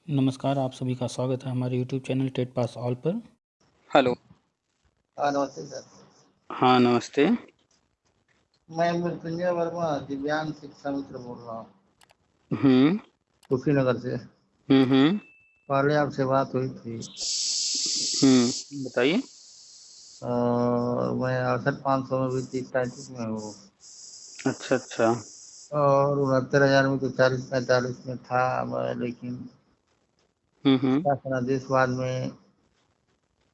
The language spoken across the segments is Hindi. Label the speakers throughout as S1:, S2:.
S1: नमस्कार, आप सभी का स्वागत है हमारे YouTube channel TET pass all पर। हेलो।
S2: नमस्ते सर।
S1: हाँ, नमस्ते।
S2: मैं मृत्युंजय वर्मा दिव्यांग शिक्षा मित्र बोल रहा हूँ
S1: हम्म।
S2: कुशीनगर से।
S1: हम्म।
S2: पहले आपसे बात हुई थी
S1: बताइए।
S2: और मैं 68,500 में भी 30-35 में हूँ
S1: अच्छा अच्छा।
S2: और 69,000 में तो 40-45 में था मैं, लेकिन
S1: हम्म।
S2: शासनादेश बाद में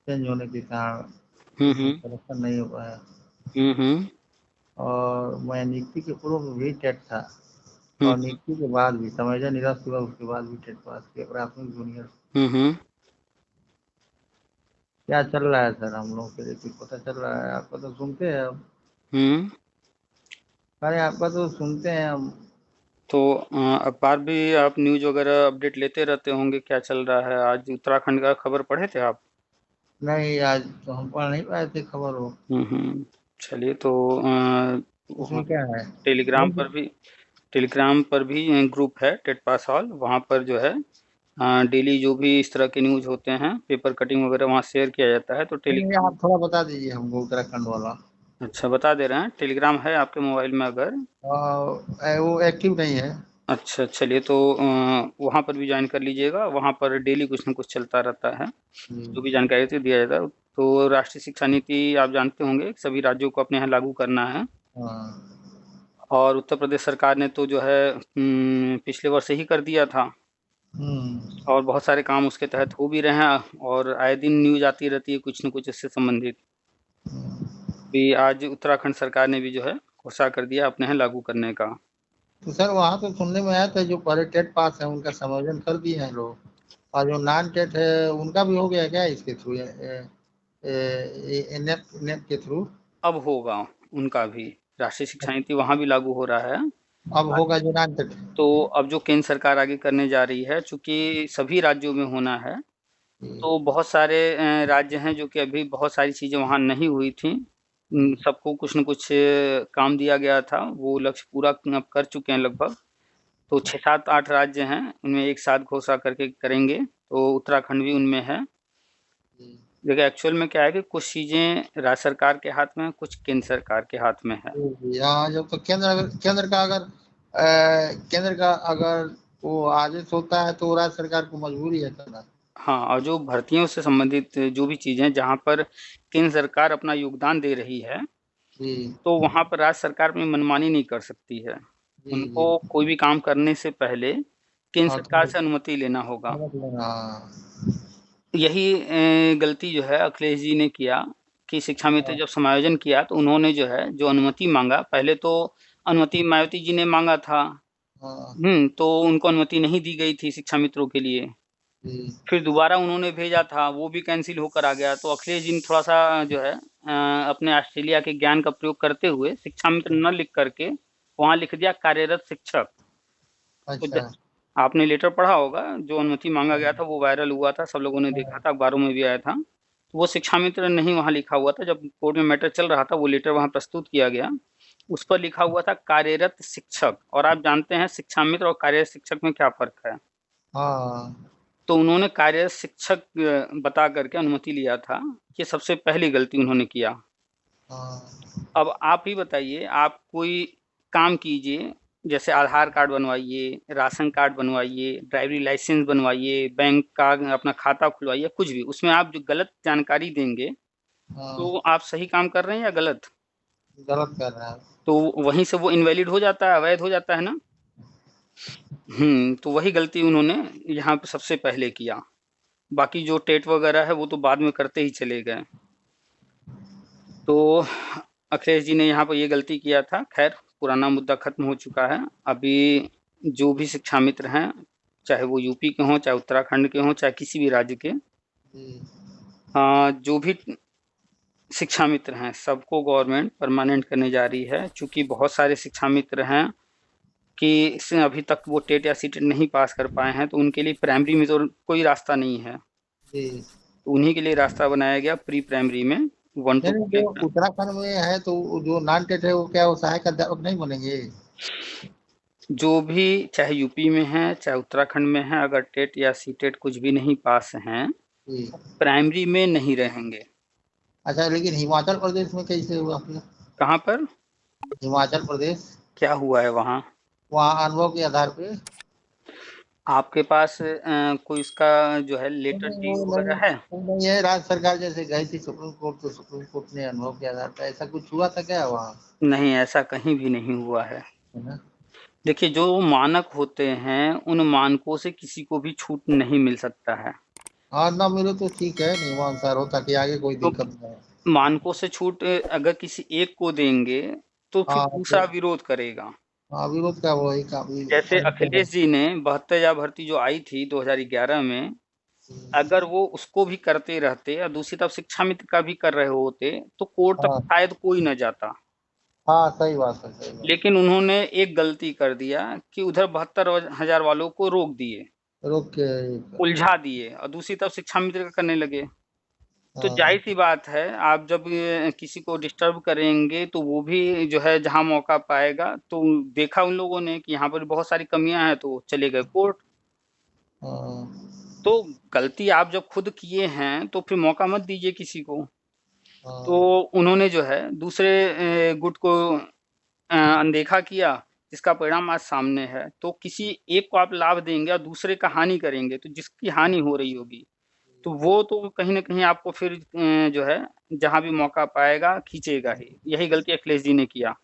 S2: चेंज होने के कारण उसमें
S1: हम्म।
S2: सिलेक्शन नहीं हो पाया।
S1: हम्म।
S2: और मैं नियुक्ति के पूर्व में भी टेट था और
S1: हम्म।
S2: नियुक्ति के बाद भी समाजा निरस्त हुआ, उसके बाद भी टेट पास किया प्राथमिक जूनियर।
S1: हम्म।
S2: क्या चल रहा है सर हम लोग के लिए कुछ पता चल रहा है? आपका तो सुनते हैं हम।
S1: हम्म।
S2: अरे आपका तो सुनते हैं हम।
S1: तो अखबार भी आप न्यूज़ वगैरह अपडेट लेते रहते होंगे, क्या चल रहा है? आज उत्तराखंड का खबर पढ़े थे आप?
S2: नहीं, आज तो हम पढ़ नहीं पाए थे खबर हो।
S1: चलिए तो वहाँ
S2: उसमें क्या है?
S1: टेलीग्राम पर भी ग्रुप है टेट पास ऑल, वहाँ पर जो है डेली जो भी इस तरह के न्यूज़ होते हैं, पेपर कटिंग वगैरह वहाँ शेयर किया जाता है। तो
S2: नहीं,
S1: टेलीग्राम।
S2: आप थोड़ा बता दीजिए हमको उत्तराखंड वाला।
S1: अच्छा, बता दे रहे हैं, टेलीग्राम है आपके मोबाइल में अगर?
S2: वो एक्टिव नहीं है।
S1: अच्छा, चलिए तो वहाँ पर भी ज्वाइन कर लीजिएगा। वहाँ पर डेली कुछ ना कुछ चलता रहता है, जो भी
S2: हम्म।
S1: जानकारी होती है दिया जाता है। तो राष्ट्रीय शिक्षा नीति आप जानते होंगे, सभी राज्यों को अपने यहाँ लागू करना है।
S2: हाँ।
S1: और उत्तर प्रदेश सरकार ने तो जो है पिछले वर्ष ही कर दिया था।
S2: हम्म।
S1: और बहुत सारे काम उसके तहत हो भी रहे हैं, और आए दिन न्यूज़ आती रहती है कुछ न कुछ इससे संबंधित। भी आज उत्तराखंड सरकार ने भी जो है घोषणा कर दिया अपने यहाँ लागू करने का।
S2: तो सर वहाँ तो सुनने में आया था जो पहले टेट पास है उनका समायोजन कर दिए हैं लोग, और जो नॉन टेट है उनका भी हो गया क्या इसके थ्रू? नेप के थ्रू
S1: अब होगा उनका भी, राष्ट्रीय शिक्षा नीति वहाँ भी लागू हो रहा है।
S2: अब होगा जो नॉन टेट?
S1: तो अब जो केंद्र सरकार आगे करने जा रही है, चूंकि सभी राज्यों में होना है, तो बहुत सारे राज्य हैं जो कि अभी बहुत सारी चीज़ें वहाँ नहीं हुई थी। सबको कुछ न कुछ काम दिया गया था, वो लक्ष्य पूरा अब कर चुके हैं लगभग। तो 6, 7, 8 राज्य हैं, उनमें एक साथ घोषणा करके करेंगे, तो उत्तराखंड भी उनमें है। देखिए एक्चुअल में क्या है कि कुछ चीज़ें राज्य सरकार के हाथ में है, कुछ केंद्र सरकार के हाथ में है।
S2: यहाँ जब तो केंद्र का अगर वो आदेश होता है तो राज्य सरकार को मजबूरी है करना।
S1: हाँ, और जो भर्तियों से संबंधित जो भी चीज़ें जहाँ पर केंद्र सरकार अपना योगदान दे रही है,
S2: जी
S1: तो वहाँ पर राज्य सरकार अपनी मनमानी नहीं कर सकती है।
S2: जी जी।
S1: उनको कोई भी काम करने से पहले केंद्र
S2: हाँ
S1: सरकार
S2: तो
S1: से अनुमति लेना होगा।
S2: समझ लेना।
S1: यही गलती जो है अखिलेश जी ने किया कि शिक्षा मित्र
S2: हाँ
S1: जब समायोजन किया तो उन्होंने जो है जो अनुमति मांगा, पहले तो अनुमति मायावती जी ने मांगा था।
S2: हाँ।
S1: तो उनको अनुमति नहीं दी गई थी शिक्षा मित्रों के लिए।
S2: जी
S1: फिर दोबारा उन्होंने भेजा था, वो भी कैंसिल होकर आ गया। तो अखिलेश जी ने थोड़ा-सा जो है अपने ऑस्ट्रेलिया के ज्ञान का प्रयोग करते हुए शिक्षा मित्र न लिख करके वहाँ लिख दिया कार्यरत शिक्षक। तो ज
S2: अच्छा।
S1: आपने लेटर पढ़ा होगा, जो अनुमति माँगा गया था वो वायरल हुआ था, सब लोगों ने देखा
S2: हाँ
S1: था, अखबारों में भी आया था। तो वो शिक्षा मित्र नहीं वहाँ लिखा हुआ था, जब कोर्ट में मैटर चल रहा था वो लेटर वहाँ प्रस्तुत किया गया। उस पर लिखा हुआ था कार्यरत शिक्षक, और आप जानते हैं शिक्षा मित्र और कार्यरत शिक्षक में क्या फ़र्क है।
S2: हाँ।
S1: तो उन्होंने कार्यरत शिक्षक बता करके अनुमति लिया था, ये सबसे पहली गलती उन्होंने किया।
S2: हाँ।
S1: अब आप ही बताइए, आप कोई काम कीजिए, जैसे आधार कार्ड बनवाइए, राशन कार्ड बनवाइए, ड्राइवरी लाइसेंस बनवाइए, बैंक का अपना खाता खुलवाइए, कुछ भी, उसमें आप जो गलत जानकारी देंगे,
S2: हाँ।
S1: तो आप सही काम कर रहे हैं या गलत?
S2: गलत कर रहा है।
S1: तो वहीं से वो इनवैलिड हो जाता है, अवैध हो जाता है ना? तो वही गलती उन्होंने यहाँ पे सबसे पहले किया। बाकी जो टेट वगैरह है वो तो बाद में करते ही चले गए। तो अखिलेश जी ने यहाँ पर ये गलती किया था। खैर, पुराना मुद्दा खत्म हो चुका है। अभी जो भी शिक्षा मित्र हैं, चाहे वो यूपी के हों, चाहे उत्तराखंड के हों, चाहे किसी भी राज्य के,
S2: जी।
S1: जो भी शिक्षा मित्र हैं, सबको गवर्नमेंट परमानेंट करने जा रही है। चूँकि बहुत सारे शिक्षा मित्र हैं कि अभी तक वो टेट या सीटेट नहीं पास कर पाए हैं, तो उनके लिए प्राइमरी में तो कोई रास्ता नहीं है।
S2: जी।
S1: तो उन्हीं के लिए रास्ता बनाया गया प्री प्राइमरी में, 1
S2: नहीं
S1: टू
S2: नहीं,
S1: 2
S2: जो
S1: के।
S2: उत्तराखंड में है तो जो नॉन टेट है वो क्या वो सहायक अध्यापक नहीं बनेंगे?
S1: जो भी चाहे यूपी में है चाहे उत्तराखंड में है, अगर टेट या सीटेट कुछ भी नहीं पास हैं,
S2: जी।
S1: प्राइमरी में नहीं रहेंगे।
S2: अच्छा, लेकिन हिमाचल प्रदेश में कैसे हुआ फिर?
S1: कहाँ पर?
S2: हिमाचल प्रदेश,
S1: क्या हुआ है वहाँ?
S2: वहाँ अनुभव के आधार पे?
S1: आपके पास कोई इसका जो है लेटर
S2: नहीं,
S1: डी
S2: वो नहीं,
S1: वगैरह है?
S2: वो नहीं है। राज्य सरकार जैसे गई थी सुप्रीम कोर्ट, तो सुप्रीम कोर्ट ने अनुभव के आधार पर ऐसा कुछ हुआ था क्या वहाँ?
S1: नहीं, ऐसा कहीं भी नहीं हुआ है।
S2: है ना?
S1: देखिए, जो मानक होते हैं उन मानकों से किसी को भी छूट नहीं मिल सकता है।
S2: हाँ, ना मिले तो ठीक है, नियमानुसार हो, ताकि आगे कोई
S1: तो
S2: दिक्कत ना हो।
S1: मानकों से छूट अगर किसी एक को देंगे तो फिर
S2: हाँ तो,
S1: दूसरा विरोध करेगा।
S2: हाँ, विरोध का वही काफी
S1: जैसे
S2: तरीका है।
S1: अखिलेश जी ने 72,000 भर्ती जो आई थी 2011 में, अगर वो उसको भी करते रहते और दूसरी तरफ शिक्षा मित्र का भी कर रहे होते तो कोर्ट तक
S2: हाँ,
S1: शायद कोई न जाता।
S2: हाँ, सही बात है, सही बात।
S1: लेकिन उन्होंने एक गलती कर दिया कि उधर 72,000 वालों को रोक दिए,
S2: रोक के
S1: उलझा दिए और दूसरी तरफ शिक्षा मित्र का करने लगे। तो
S2: हाँ,
S1: जाहिर-सी बात है, आप जब किसी को डिस्टर्ब करेंगे तो वो भी जो है जहाँ मौका पाएगा, तो देखा उन लोगों ने कि यहाँ पर बहुत सारी कमियाँ हैं तो चले गए कोर्ट।
S2: हाँ,
S1: तो गलती आप जब खुद किए हैं तो फिर मौका मत दीजिए किसी को। तो
S2: हाँ,
S1: उन्होंने जो है दूसरे गुट को अनदेखा किया, जिसका परिणाम आज सामने है। तो किसी एक को आप लाभ देंगे और दूसरे का हानि करेंगे, तो जिसकी हानि हो रही होगी तो वो तो कहीं न कहीं आपको फिर जो है जहाँ भी मौका पाएगा खींचेगा ही। यही गलती अखिलेश जी ने किया।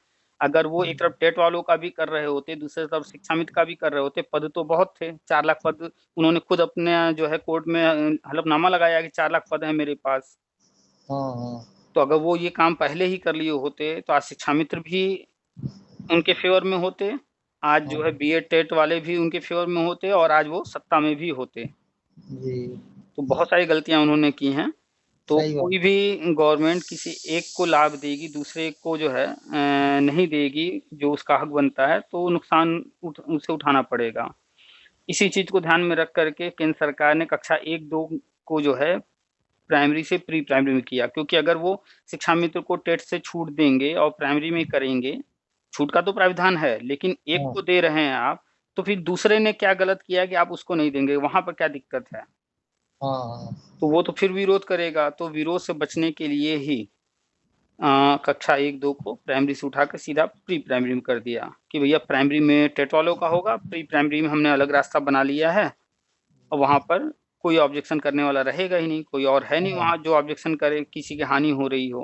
S1: अगर वो एक तरफ टेट वालों का भी कर रहे होते, दूसरी तरफ शिक्षा मित्र का भी कर रहे होते, पद तो बहुत थे, 4 लाख पद उन्होंने खुद अपने जो है कोर्ट में हलफनामा लगाया कि 4 लाख पद हैं मेरे पास।
S2: हाँ, हाँ,
S1: तो अगर वो ये काम पहले ही कर लिए होते, तो आज शिक्षा मित्र भी उनके फ़ेवर में होते, आज
S2: हाँ,
S1: जो है बीएड टेट वाले भी उनके फ़ेवर में होते और आज वो सत्ता में भी होते।
S2: जी,
S1: तो बहुत सारी गलतियाँ उन्होंने की हैं। तो
S2: सही बात।
S1: कोई भी गवर्नमेंट किसी एक को लाभ देगी, दूसरे को जो है नहीं देगी, जो उसका हक बनता है, तो नुकसान उसे उठाना पड़ेगा। इसी चीज़ को ध्यान में रख कर के केंद्र सरकार ने कक्षा 1-2 को जो है प्राइमरी से प्री प्राइमरी में किया, क्योंकि अगर वो शिक्षा मित्र को टेट से छूट देंगे और प्राइमरी में करेंगे, छूट का तो प्राविधान है, लेकिन एक
S2: हाँ,
S1: को दे रहे हैं आप, तो फिर दूसरे ने क्या गलत किया कि आप उसको नहीं देंगे, वहाँ पर क्या दिक्कत है?
S2: हाँ, हाँ,
S1: तो वो तो फिर विरोध करेगा, तो विरोध से बचने के लिए ही कक्षा 1-2 को प्राइमरी से उठाकर सीधा प्री प्राइमरी में कर दिया कि भैया प्राइमरी में टेट वालों का होगा, प्री प्राइमरी में हमने अलग रास्ता बना लिया है और वहाँ पर कोई ऑब्जेक्शन करने वाला रहेगा ही नहीं, कोई और है नहीं
S2: हाँ,
S1: वहाँ जो ऑब्जेक्शन करे, किसी की हानि हो रही हो।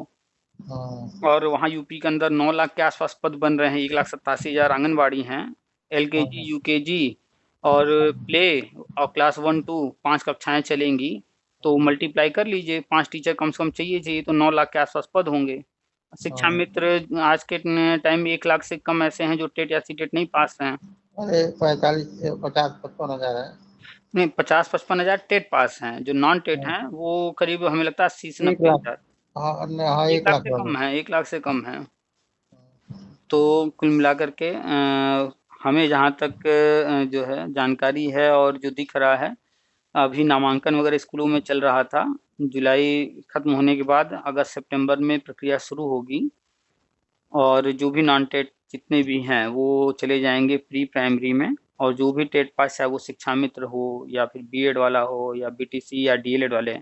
S2: हाँ,
S1: और वहाँ यूपी के अंदर 9 लाख के आसपास पद बन रहे हैं, 1,87,000 आंगनबाड़ी हैं, एलकेजी,
S2: हाँ,
S1: यूकेजी और प्ले और क्लास 1-2 5 कक्षाएँ चलेंगी, तो मल्टीप्लाई कर लीजिए, 5 टीचर कम से कम चाहिए, तो 9 लाख के आसपास पद होंगे। शिक्षा
S2: हाँ।
S1: मित्र आज के टाइम में 1 लाख से कम ऐसे हैं जो टेट या सीटेट नहीं पास हैं।
S2: अरे 45, 50, 55 हजार है।
S1: नहीं, 50-55 हज़ार टेट पास हैं, जो नॉन टेट
S2: हाँ,
S1: हैं वो करीब हमें लगता है 80 से
S2: 1
S1: 90
S2: लाख।
S1: हज़ार।
S2: हाँ, हाँ,
S1: 1
S2: 1
S1: लाख
S2: लाख
S1: से
S2: वाले।
S1: कम है, 1 लाख से कम है। तो कुल मिलाकर के हमें जहाँ तक जो है जानकारी है और जो दिख रहा है, अभी नामांकन वगैरह स्कूलों में चल रहा था। जुलाई खत्म होने के बाद अगस्त-सितंबर में प्रक्रिया शुरू होगी और जो भी नॉन टेट जितने भी हैं, वो चले जाएँगे प्री प्राइमरी में और जो भी टेट पास चाहे वो शिक्षा मित्र हो या फिर बीएड वाला हो या बीटीसी या डीएलएड वाले।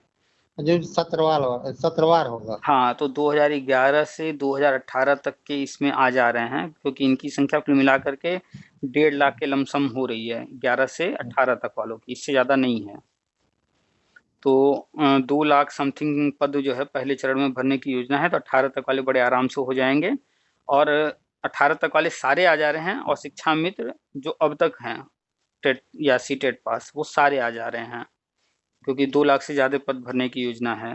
S2: जो सत्रवार होगा।
S1: हाँ, तो 2011 से 2018 तक के इसमें आ जा रहे हैं, क्योंकि इनकी संख्या कुल मिलाकर के 1.5 लाख के लमसम हो रही है, 11 से 18 तक वालों की, इससे ज़्यादा नहीं है। तो 2 लाख समथिंग पद जो है पहले चरण में भरने की योजना है, तो 18 तक वाले बड़े आराम से हो जाएँगे और 18 तक वाले सारे आ जा रहे हैं और शिक्षा मित्र जो अब तक हैं, टेट या सीटेट पास, वो सारे आ जा रहे हैं, क्योंकि 2 लाख से ज़्यादा पद भरने की योजना है।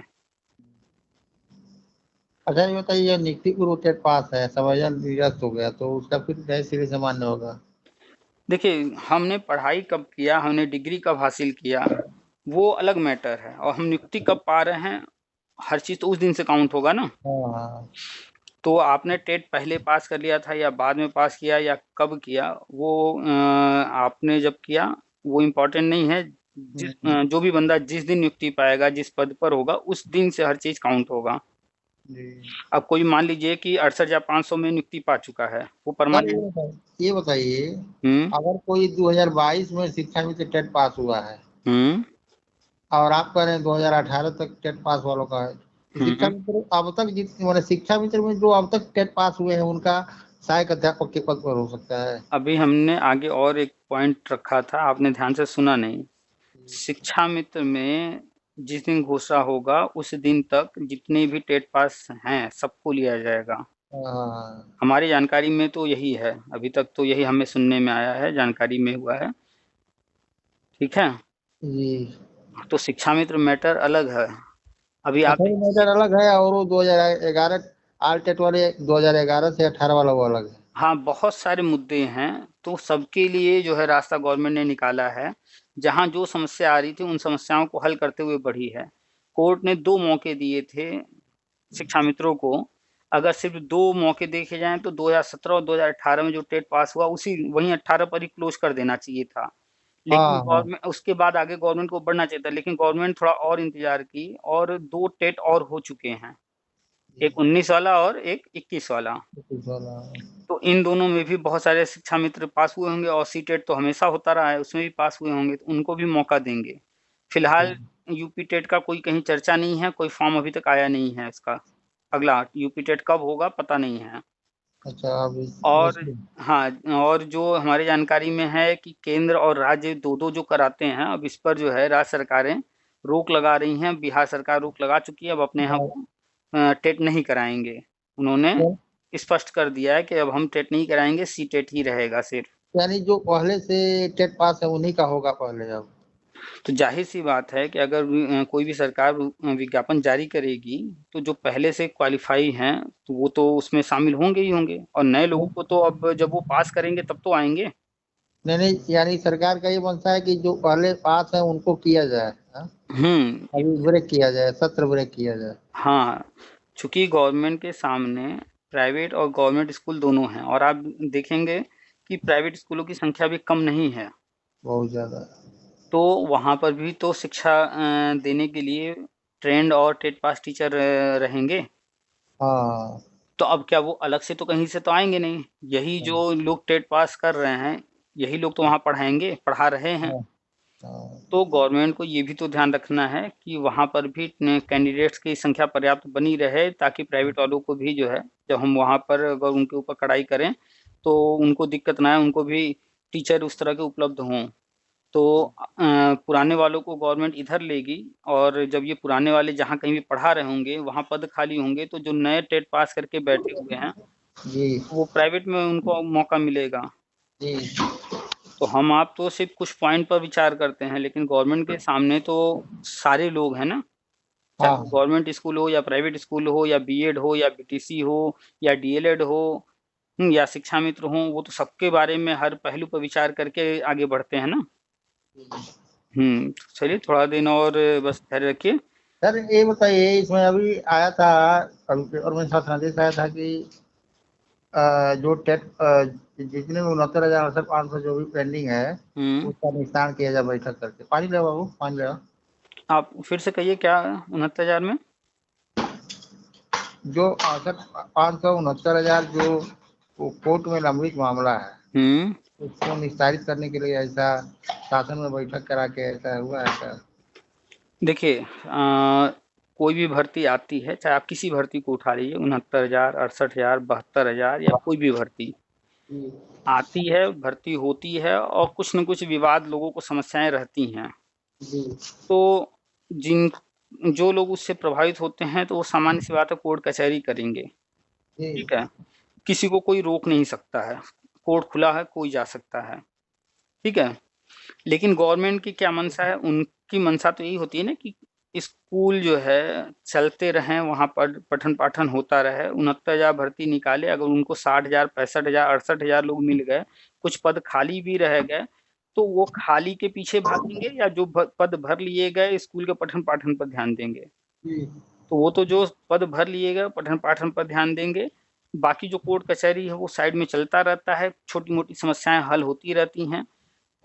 S2: अच्छा, ये बताइए, नियुक्ति पूर्व टेट पास है, संविदा निरस्त हो गया, तो उसका फिर नए सिरे से मान्य होगा?
S1: देखिए, हमने पढ़ाई कब किया, हमने डिग्री कब हासिल किया, वो अलग मैटर है और हम नियुक्ति कब पा रहे हैं, हर चीज़ तो उस दिन से काउंट होगा ना।
S2: हाँ, हाँ,
S1: तो आपने टेट पहले पास कर लिया था या बाद में पास किया या कब किया, वो आपने जब किया, वो इम्पोर्टेंट नहीं है। जो भी बंदा जिस दिन नियुक्ति पाएगा, जिस पद पर होगा, उस दिन से हर चीज़ काउंट होगा।
S2: जी।
S1: अब कोई मान लीजिए कि 68,500 में नियुक्ति पा चुका है, वो
S2: सर
S1: परमानेंट।
S2: ये बताइए,
S1: हम्म।
S2: अगर कोई 2022 में शिक्षा मित्र टेट पास हुआ है
S1: हम्म।
S2: और आप कह रहे हैं 2018 तक टेट पास वालों का है, तो शिक्षा
S1: हम्म।
S2: मित्र अब तक जितने मैंने शिक्षा मित्र में जो अब तक टेट पास हुए हैं उनका सहायक अध्यापक के पद पर हो सकता है।
S1: अभी हमने आगे और एक पॉइंट रखा था, आपने ध्यान से सुना नहीं। शिक्षा मित्र में जिस दिन घोषणा होगा उस दिन तक जितने भी टेट पास हैं सबको लिया जाएगा।
S2: हाँ।
S1: हमारी जानकारी में तो यही है, अभी तक तो यही हमें सुनने में आया है, जानकारी में हुआ है। ठीक है।
S2: जी।
S1: तो शिक्षा मित्र मैटर अलग है। अभी आप
S2: अच्छा, ये
S1: देखिए।
S2: मैटर अलग है और वो 2011 आल टेट वाले 2011 से 18 वाला वो अलग है।
S1: हाँ, बहुत सारे मुद्दे हैं, तो सबके लिए जो है रास्ता गवर्नमेंट ने निकाला है। जहाँ जो समस्या आ रही थी उन समस्याओं को हल करते हुए बढ़ी है। कोर्ट ने 2 मौके दिए थे शिक्षा मित्रों को। अगर सिर्फ 2 मौके देखे जाएँ तो 2017 और 2018 में जो टेट पास हुआ उसी वहीं 18 पर ही क्लोज़ कर देना चाहिए था। लेकिन
S2: हाँ हाँ।
S1: गवर्नमेंट उसके बाद आगे गवर्नमेंट को बढ़ना चाहिए था, लेकिन गवर्नमेंट थोड़ा और इंतज़ार की और 2 टेट और हो चुके हैं। एक 19 वाला और एक 21 वाला।
S2: जी वाला।
S1: तो इन दोनों में भी बहुत सारे शिक्षा मित्र पास हुए होंगे और सीटेट तो हमेशा होता रहा है, उसमें भी पास हुए होंगे, तो उनको भी मौका देंगे। फिलहाल यूपी टेट का कोई कहीं चर्चा नहीं है, कोई फॉर्म अभी तक आया नहीं है इसका। अगला यूपी टेट कब होगा पता नहीं है।
S2: अच्छा, अब
S1: और हाँ, और जो हमारी जानकारी में है कि केंद्र और राज्य दो-दो जो कराते हैं, अब इस पर जो है राज्य सरकारें रोक लगा रही हैं। बिहार सरकार रोक लगा चुकी है, अब अपने यहाँ वो टेट नहीं कराएँगे। उन्होंने स्पष्ट कर दिया है कि अब हम टेट नहीं कराएँगे, सी-टेट ही रहेगा सिर्फ़।
S2: यानी जो पहले से टेट पास है उन्हीं का होगा पहले अब।
S1: तो ज़ाहिर-सी बात है कि अगर कोई भी सरकार विज्ञापन जारी करेगी, तो जो पहले से क्वालीफ़ाई हैं, तो वो तो उसमें शामिल होंगे ही होंगे और नए लोगों को तो अब जब वो पास करेंगे तब तो आएँगे।
S2: नहीं नहीं, यानी सरकार का ये मनसा है कि जो पहले पास है उनको किया जाए, हाँ?
S1: हुँ।
S2: अभी ब्रेक किया जाए, सत्र ब्रेक किया जाए।
S1: हाँ, चूँकि गवर्नमेंट के सामने प्राइवेट और गवर्नमेंट स्कूल दोनों हैं और आप देखेंगे कि प्राइवेट स्कूलों की संख्या भी कम नहीं है।
S2: बहुत ज्यादा।
S1: तो वहाँ पर भी तो शिक्षा देने के लिए ट्रेन्ड और टेट पास टीचर रहेंगे।
S2: हाँ
S1: तो अब क्या वो अलग से तो कहीं से तो आएँगे नहीं। यही
S2: हाँ
S1: जो लोग टेट पास कर रहे हैं, यही लोग तो वहाँ पढ़ाएँगे, पढ़ा रहे हैं।
S2: हाँ हाँ।
S1: तो गवर्नमेंट को ये भी तो ध्यान रखना है कि वहाँ पर भी कैंडिडेट्स की संख्या पर्याप्त बनी रहे, ताकि प्राइवेट वालों को भी जो है, जब हम वहाँ पर अगर उनके ऊपर कड़ाई करें, तो उनको दिक्कत ना आए, उनको भी टीचर उस तरह के उपलब्ध हों। तो पुराने वालों को गवर्नमेंट इधर लेगी और जब ये पुराने वाले जहाँ कहीं भी पढ़ा रहे होंगे, वहाँ पद खाली होंगे, तो जो नए टेट पास करके बैठे हुए हैं,
S2: जी
S1: वो प्राइवेट में उनको मौका मिलेगा।
S2: जी।
S1: तो हम आप तो सिर्फ़ कुछ पॉइंट पर विचार करते हैं, लेकिन गवर्नमेंट के सामने तो सारे लोग हैं ना, चाहे वो
S2: हाँ।
S1: गवर्नमेंट स्कूल हो या प्राइवेट स्कूल हो या बीएड हो या बीटीसी हो या डीएलएड हो, या शिक्षा मित्र हों, वो तो सबके बारे में हर पहलू पर विचार करके आगे बढ़ते हैं ना। चलिए थोड़ा दिन और बस धैर्य रखिए।
S2: सर ये बताइए, इसमें अभी आया था, अभी पेपर में संदेश आया था कि जो टेट जितने में 69,500 जो भी पेंडिंग है
S1: हुँ,
S2: उसका निपटान किया जाए बैठक करके। पानी ले बाबू, पानी ले।
S1: आप फिर से कहिए क्या 69,000 में?
S2: जो 569,000 जो वो कोर्ट में लंबित मामला है
S1: हुँ।
S2: उसको निस्तारित करने के लिए ऐसा शासन में बैठक करा के ऐसा हुआ है सर।
S1: देखिए कोई भी भर्ती आती है, चाहे आप किसी भर्ती को उठा लीजिए, 69,000, 68,000, 72,000 या कोई भी भर्ती
S2: जी
S1: आती है, भर्ती होती है और कुछ न कुछ विवाद, लोगों को समस्याएँ रहती हैं।
S2: जी
S1: तो जिन जो लोग उससे प्रभावित होते हैं, तो वो सामान्य सी बात है कोर्ट कचहरी करेंगे,
S2: जी।
S1: ठीक है? किसी को कोई रोक नहीं सकता है, कोर्ट खुला है, कोई जा सकता है, ठीक है? लेकिन गवर्नमेंट की क्या मंशा है? उनकी मंशा तो यही होती है ना कि स्कूल जो है चलते रहें, वहाँ पर पठन-पाठन होता रहे, 69,000 भर्ती निकाले, अगर उनको 60,000, 65,000, 68,000 लोग मिल गए, कुछ पद खाली भी रह गए, तो वो खाली के पीछे भागेंगे या जो पद भर लिए गए स्कूल के पठन-पाठन पर ध्यान देंगे?
S2: जी
S1: तो वो तो जो पद भर लिए गए पठन-पाठन पर ध्यान देंगे, बाकी जो कोर्ट कचहरी है वो साइड में चलता रहता है, छोटी-मोटी समस्याएँ हल होती रहती हैं।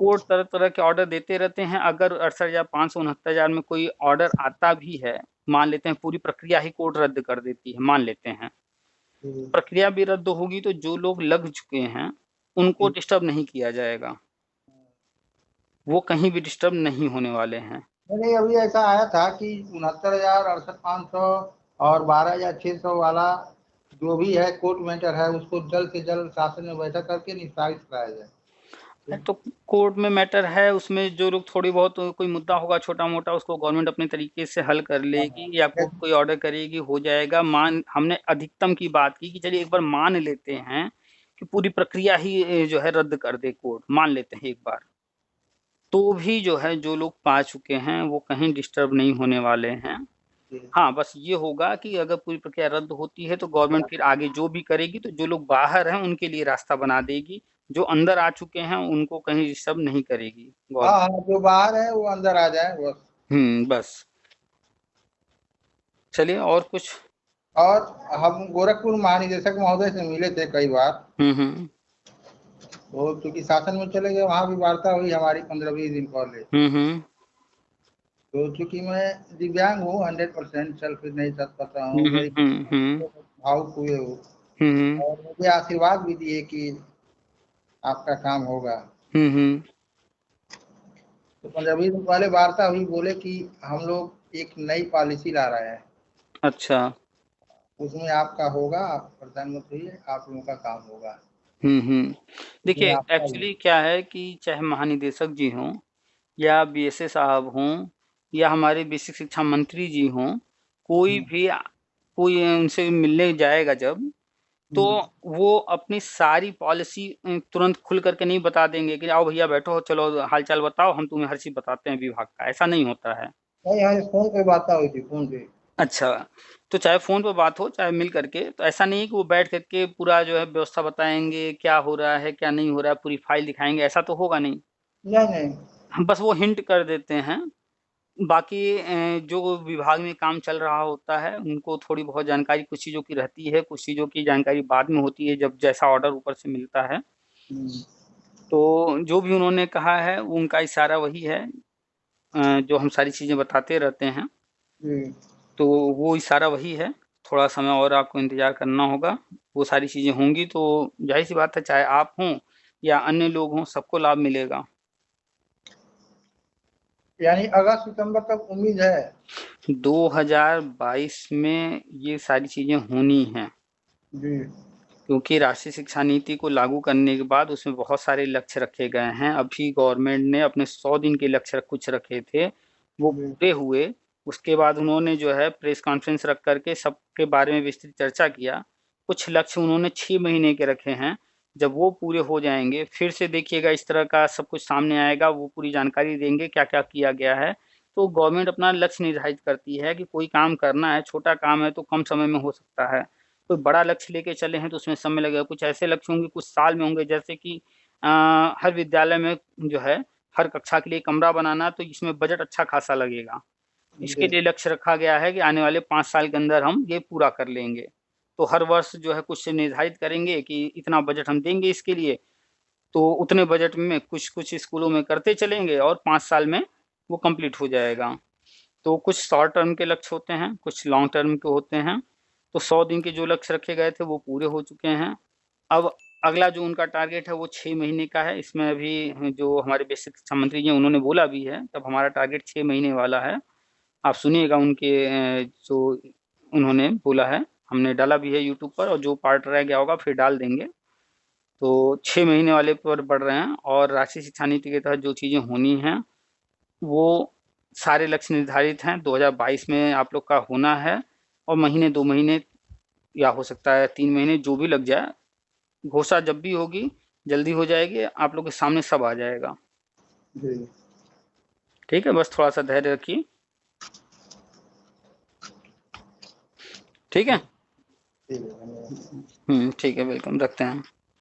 S1: कोर्ट तरह-तरह के ऑर्डर देते रहते हैं, अगर 68,500 69,000 में कोई ऑर्डर आता भी है, मान लेते हैं पूरी प्रक्रिया ही कोर्ट रद्द कर देती है, मान लेते हैं, प्रक्रिया भी रद्द होगी तो जो लोग लग चुके हैं उनको डिस्टर्ब नहीं किया जाएगा, वो कहीं भी डिस्टर्ब नहीं होने वाले हैं।
S2: नहीं, अभी ऐसा आया था कि 69,68,500 और 12,600 वाला जो भी है कोर्ट मैटर है उसको जल्द से जल्द शासन में बैठक करके निस्तारित कराया जाए।
S1: तो कोर्ट में मैटर है, उसमें जो लोग थोड़ी बहुत कोई मुद्दा होगा छोटा मोटा उसको गवर्नमेंट अपने तरीके से हल कर लेगी या कोर्ट कोई ऑर्डर करेगी, हो जाएगा। हमने अधिकतम की बात की कि चलिए एक बार मान लेते हैं कि पूरी प्रक्रिया ही जो है रद्द कर दे कोर्ट, मान लेते हैं एक बार, तो भी जो है जो लोग पा चुके हैं वो कहीं डिस्टर्ब नहीं होने वाले हैं। हाँ, बस ये होगा कि अगर पूरी प्रक्रिया रद्द होती है तो गवर्नमेंट फिर आगे जो भी करेगी तो जो लोग बाहर हैं उनके लिए रास्ता बना देगी, जो अंदर आ चुके हैं उनको कहीं डिस्टर्ब नहीं करेगी
S2: हाँ
S1: गवर्नमेंट।
S2: हाँ, जो बाहर है वो अंदर आ जाए बस।
S1: बस चलिए और कुछ।
S2: और हम गोरखपुर महानिदेशक महोदय से मिले थे कई बार,
S1: हम्म
S2: वो क्योंकि शासन में चले गए, वहाँ भी वार्ता हुई हमारी 15-20 दिन पहले।
S1: हम्म
S2: तो चूंकि मैं दिव्यांग हूँ, 100% चल फिर नहीं चल पाता हूँ,
S1: हम्म
S2: मेरी
S1: हम्म
S2: भावुक हुए हो
S1: हम्म
S2: और मुझे आशीर्वाद भी दिए कि आपका काम होगा।
S1: हम्म
S2: तो 15-20 दिन पहले वार्ता हुई, बोले कि हम लोग एक नई पॉलिसी ला रहे हैं,
S1: अच्छा।
S2: उसमें आपका होगा, आप प्रधानमंत्री हैं, आप लोगों का काम होगा,
S1: देखिए
S2: उसमें आपका भी।
S1: एक्चुअली क्या है कि चाहे महानिदेशक जी हों या बीएसए साहब हों या हमारे बेसिक शिक्षा मंत्री जी हों, कोई भी कोई उनसे मिलने जाएगा जब, तो वो अपनी सारी पॉलिसी तुरंत खुल करके नहीं बता देंगे कि आओ भैया बैठो चलो हालचाल बताओ हम तुम्हें हर चीज बताते हैं विभाग का, ऐसा नहीं होता है।
S2: नहीं, यहाँ फोन पे बात हुई थी, फोन पे।
S1: अच्छा, तो चाहे फोन पर बात हो चाहे मिल करके, तो ऐसा नहीं कि वो बैठ करके पूरा जो है व्यवस्था बताएंगे क्या हो रहा है क्या नहीं हो रहा है, पूरी फाइल दिखाएंगे, ऐसा तो होगा नहीं।
S2: नहीं नहीं।
S1: हम बस वो हिंट कर देते हैं। बाकी जो विभाग में काम चल रहा होता है उनको थोड़ी बहुत जानकारी कुछ चीज़ों की रहती है, कुछ चीज़ों की जानकारी बाद में होती है जब जैसा ऑर्डर ऊपर से मिलता है। तो जो भी उन्होंने कहा है उनका इशारा वही है, जो हम सारी चीज़ें बताते रहते हैं, तो वो इशारा वही है। थोड़ा समय और आपको इंतजार करना होगा, वो सारी चीज़ें होंगी तो जाहिर सी बात है चाहे आप हों या अन्य लोग हों सबको लाभ मिलेगा।
S2: यानी अगस्त सितंबर तक उम्मीद है।
S1: 2022 में ये सारी चीज़ें होनी हैं,
S2: जी।
S1: क्योंकि राष्ट्रीय शिक्षा नीति को लागू करने के बाद उसमें बहुत सारे लक्ष्य रखे गए हैं। अभी गवर्नमेंट ने अपने 100 दिन के लक्ष्य कुछ रखे थे, वो पूरे हुए। उसके बाद उन्होंने जो है प्रेस कॉन्फ्रेंस रख करके सबके बारे में विस्तृत चर्चा किया। कुछ लक्ष्य उन्होंने 6 महीने के रखे हैं, जब वो पूरे हो जाएंगे फिर से देखिएगा इस तरह का सब कुछ सामने आएगा, वो पूरी जानकारी देंगे क्या क्या किया गया है। तो गवर्नमेंट अपना लक्ष्य निर्धारित करती है कि कोई काम करना है, छोटा काम है तो कम समय में हो सकता है, कोई बड़ा लक्ष्य लेके चले हैं तो उसमें समय लगेगा, कुछ ऐसे लक्ष्य होंगे कुछ साल में होंगे, जैसे कि हर विद्यालय में जो है हर कक्षा के लिए कमरा बनाना, तो इसमें बजट अच्छा खासा लगेगा। इसके लिए लक्ष्य रखा गया है कि आने वाले 5 साल के अंदर हम ये पूरा कर लेंगे। तो हर वर्ष जो है कुछ निर्धारित करेंगे कि इतना बजट हम देंगे इसके लिए, तो उतने बजट में कुछ कुछ स्कूलों में करते चलेंगे और 5 साल में वो कंप्लीट हो जाएगा। तो कुछ शॉर्ट टर्म के लक्ष्य होते हैं, कुछ लॉन्ग टर्म के होते हैं। तो 100 दिन के जो लक्ष्य रखे गए थे वो पूरे हो चुके हैं। अब अगला जो उनका टारगेट है वो 6 महीने का है। इसमें अभी जो हमारे बेसिक शिक्षा मंत्री जी उन्होंने बोला भी है, तब हमारा टारगेट 6 महीने वाला है। आप सुनिएगा उनके जो उन्होंने बोला है, हमने डाला भी है यूट्यूब पर, और जो पार्ट रह गया होगा फिर डाल देंगे। तो 6 महीने वाले पर बढ़ रहे हैं, और राष्ट्रीय शिक्षा नीति के तहत जो चीज़ें होनी हैं वो सारे लक्ष्य निर्धारित हैं। 2022 में आप लोग का होना है, और महीने 2 महीने या हो सकता है 3 महीने जो भी लग जाए, घोषणा जब भी होगी जल्दी हो जाएगी, आप लोग के सामने सब आ जाएगा। ठीक है, बस थोड़ा सा धैर्य रखिए। ठीक है। ठीक है, वेलकम, रखते हैं।